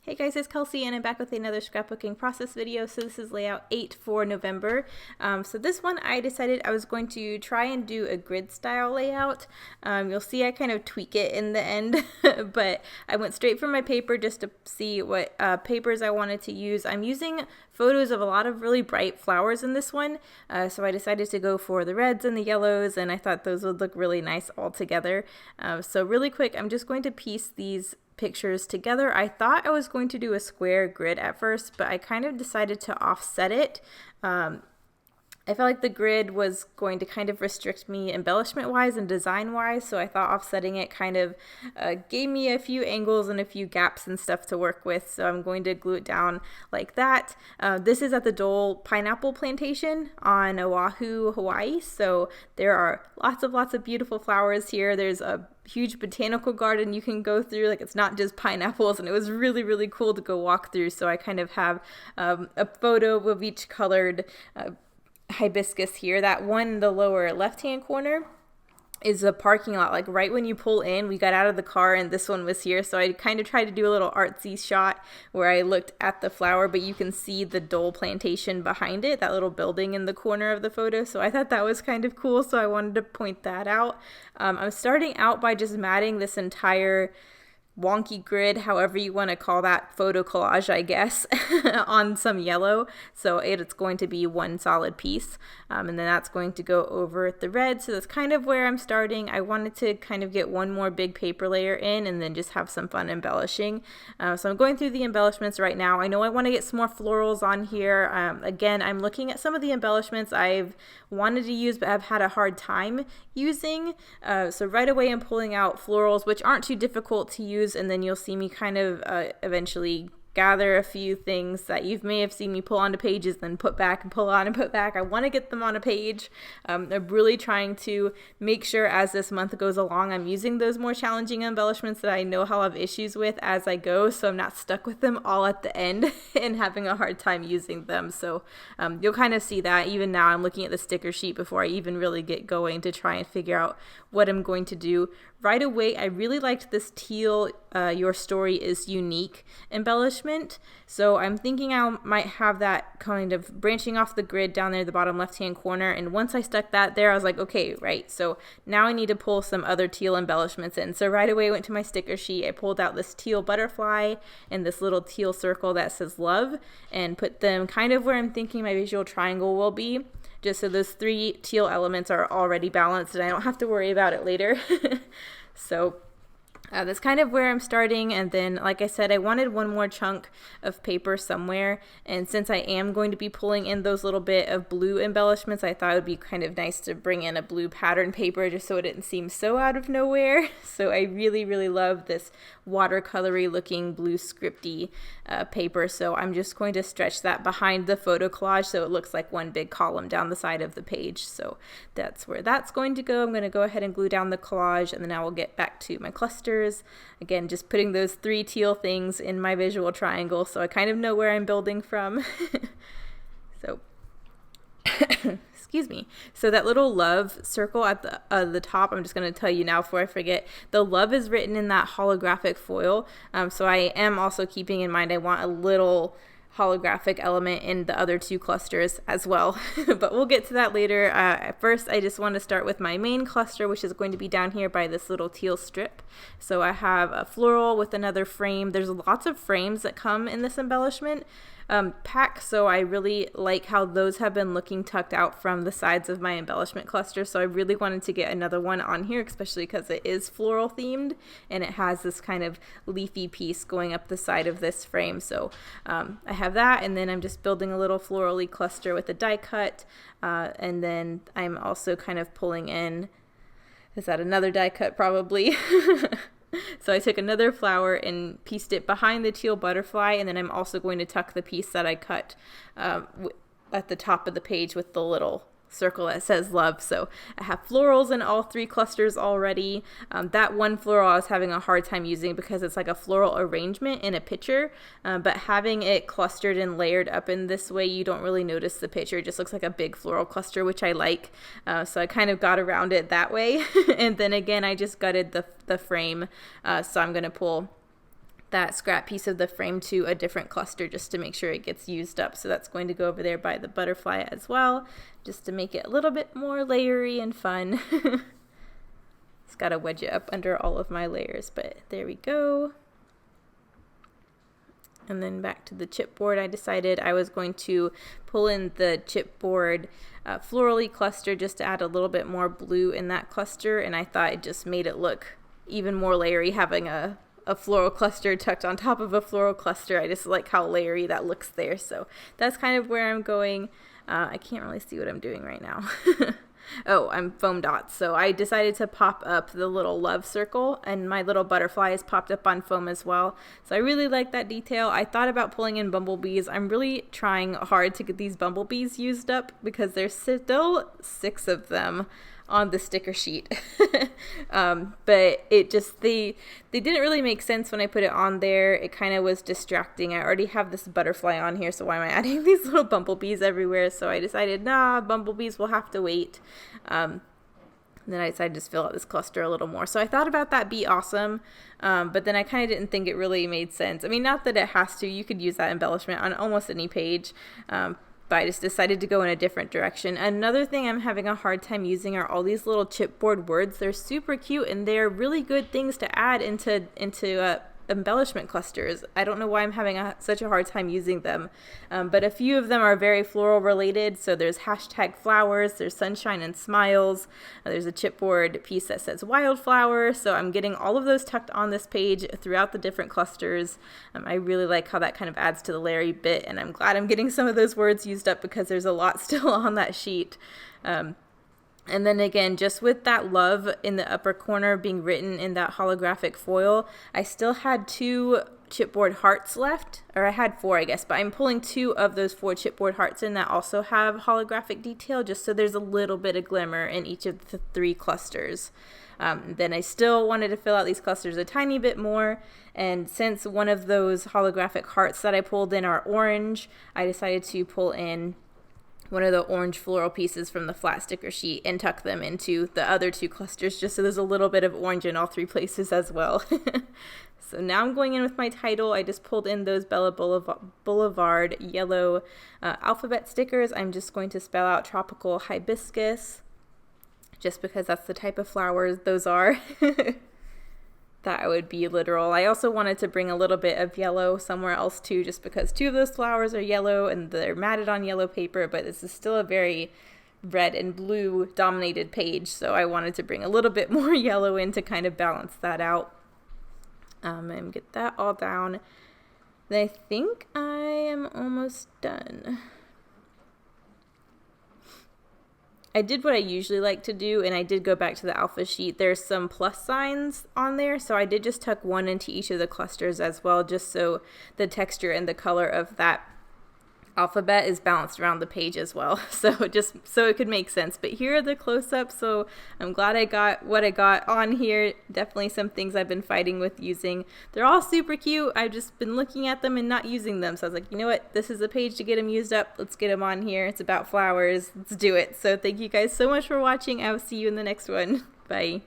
Hey guys, it's Kelsey and I'm back with another scrapbooking process video. So this is layout 8 for November. So this one I decided I was going to try and do a grid style layout. You'll see I kind of tweak it in the end, but I went straight from my paper just to see what papers I wanted to use. I'm using photos of a lot of really bright flowers in this one, so I decided to go for the reds and the yellows, and I thought those would look really nice all together. So really quick, I'm just going to piece these pictures together. I thought I was going to do a square grid at first, but I kind of decided to offset it. I felt like the grid was going to kind of restrict me embellishment wise and design wise, so I thought offsetting it kind of gave me a few angles and a few gaps and stuff to work with, so I'm going to glue it down like that. This is at the Dole Pineapple Plantation on Oahu, Hawaii, so there are lots of beautiful flowers here. There's a huge botanical garden you can go through, like it's not just pineapples, and it was really cool to go walk through. So I kind of have a photo of each colored hibiscus here. That one in the lower left hand corner is a parking lot, like right when you pull in. We got out of the car and this one was here, so I kind of tried to do a little artsy shot where I looked at the flower, but you can see the Dole plantation behind it, that little building in the corner of the photo. So I thought that was kind of cool, so I wanted to point that out. I'm starting out by just matting this entire wonky grid, however you want to call that, photo collage, I guess, on some yellow. So it's going to be one solid piece. And then that's going to go over the red. So that's kind of where I'm starting. I wanted to kind of get one more big paper layer in and then just have some fun embellishing. So I'm going through the embellishments right now. I know I want to get some more florals on here. Again, I'm looking at some of the embellishments I've wanted to use but have had a hard time using. So right away I'm pulling out florals, which aren't too difficult to use, and then you'll see me kind of eventually gather a few things that you may have seen me pull onto pages, then put back and pull on and put back. I want to get them on a page. I'm really trying to make sure as this month goes along, I'm using those more challenging embellishments that I know I'll have issues with as I go, so I'm not stuck with them all at the end and having a hard time using them. So you'll kind of see that. Even now I'm looking at the sticker sheet before I even really get going to try and figure out what I'm going to do. Right away, I really liked this teal Your Story is Unique embellishment. So I'm thinking I might have that kind of branching off the grid down there at the bottom left-hand corner. And once I stuck that there, I was like, okay, right. So now I need to pull some other teal embellishments in. So right away I went to my sticker sheet. I pulled out this teal butterfly and this little teal circle that says love and put them kind of where I'm thinking my visual triangle will be, just so those three teal elements are already balanced and I don't have to worry about it later. So that's kind of where I'm starting, and then like I said, I wanted one more chunk of paper somewhere, and since I am going to be pulling in those little bit of blue embellishments, I thought it would be kind of nice to bring in a blue pattern paper just so it didn't seem so out of nowhere. So I really love this watercolory looking blue scripty paper, so I'm just going to stretch that behind the photo collage so it looks like one big column down the side of the page. So that's where that's going to go. I'm going to go ahead and glue down the collage, and then I will get back to my clusters. Again, just putting those three teal things in my visual triangle so I kind of know where I'm building from. So excuse me. So that little love circle at the top, I'm just going to tell you now before I forget, the love is written in that holographic foil. So I am also keeping in mind I want a little holographic element in the other two clusters as well, but we'll get to that later. At first, I just want to start with my main cluster, which is going to be down here by this little teal strip. So I have a floral with another frame. There's lots of frames that come in this embellishment pack, so I really like how those have been looking tucked out from the sides of my embellishment cluster. So I really wanted to get another one on here, especially because it is floral themed and it has this kind of leafy piece going up the side of this frame. So I have that, and then I'm just building a little florally cluster with a die cut, and then I'm also kind of pulling in, is that another die cut probably? So I took another flower and pieced it behind the teal butterfly, and then I'm also going to tuck the piece that I cut at the top of the page with the little circle that says love. So I have florals in all three clusters already. That one floral I was having a hard time using because it's like a floral arrangement in a picture, but having it clustered and layered up in this way, you don't really notice the picture. It just looks like a big floral cluster, which I like. So I kind of got around it that way. And then again, I just gutted the frame. So I'm going to pull that scrap piece of the frame to a different cluster just to make sure it gets used up. So that's going to go over there by the butterfly as well, just to make it a little bit more layery and fun. It's got to wedge it up under all of my layers, but there we go. And then back to the chipboard, I decided I was going to pull in the chipboard florally cluster just to add a little bit more blue in that cluster, and I thought it just made it look even more layery having a floral cluster tucked on top of a floral cluster. I just like how layery that looks there. So that's kind of where I'm going. I can't really see what I'm doing right now. Oh, I'm foam dots. So I decided to pop up the little love circle, and my little butterfly is popped up on foam as well. So I really like that detail. I thought about pulling in bumblebees. I'm really trying hard to get these bumblebees used up because there's still 6 of them on the sticker sheet. But it just, they didn't really make sense when I put it on there. It kind of was distracting. I already have this butterfly on here, so why am I adding these little bumblebees everywhere? So I decided, nah, bumblebees will have to wait. Then I decided to just fill out this cluster a little more. So I thought about that be awesome, but then I kind of didn't think it really made sense. I mean, not that it has to. You could use that embellishment on almost any page, but I just decided to go in a different direction. Another thing I'm having a hard time using are all these little chipboard words. They're super cute, and they're really good things to add into embellishment clusters. I don't know why I'm having such a hard time using them, but a few of them are very floral related. So there's hashtag flowers, there's sunshine and smiles, there's a chipboard piece that says wildflower. So I'm getting all of those tucked on this page throughout the different clusters. I really like how that kind of adds to the layery bit, and I'm glad I'm getting some of those words used up because there's a lot still on that sheet. And then again, just with that love in the upper corner being written in that holographic foil, I still had 2 chipboard hearts left, or I had 4, I guess, but I'm pulling 2 of those 4 chipboard hearts in that also have holographic detail, just so there's a little bit of glimmer in each of the 3 clusters. Then I still wanted to fill out these clusters a tiny bit more, and since one of those holographic hearts that I pulled in are orange, I decided to pull in one of the orange floral pieces from the flat sticker sheet and tuck them into the other 2 clusters, just so there's a little bit of orange in all 3 places as well. So now I'm going in with my title. I just pulled in those Bella Boulevard yellow alphabet stickers. I'm just going to spell out tropical hibiscus, just because that's the type of flowers those are. That would be literal. I also wanted to bring a little bit of yellow somewhere else too, just because 2 of those flowers are yellow and they're matted on yellow paper, but this is still a very red and blue dominated page, so I wanted to bring a little bit more yellow in to kind of balance that out. And get that all down. Then I think I am almost done. I did what I usually like to do, and I did go back to the alpha sheet. There's some plus signs on there, so I did just tuck 1 into each of the clusters as well, just so the texture and the color of that alphabet is balanced around the page as well. So just so it could make sense. But here are the close-ups, so I'm glad I got what I got on here. Definitely some things I've been fighting with using. They're all super cute. I've just been looking at them and not using them. So I was like, you know what? This is a page to get them used up. Let's get them on here. It's about flowers. Let's do it. So thank you guys so much for watching. I will see you in the next one. Bye.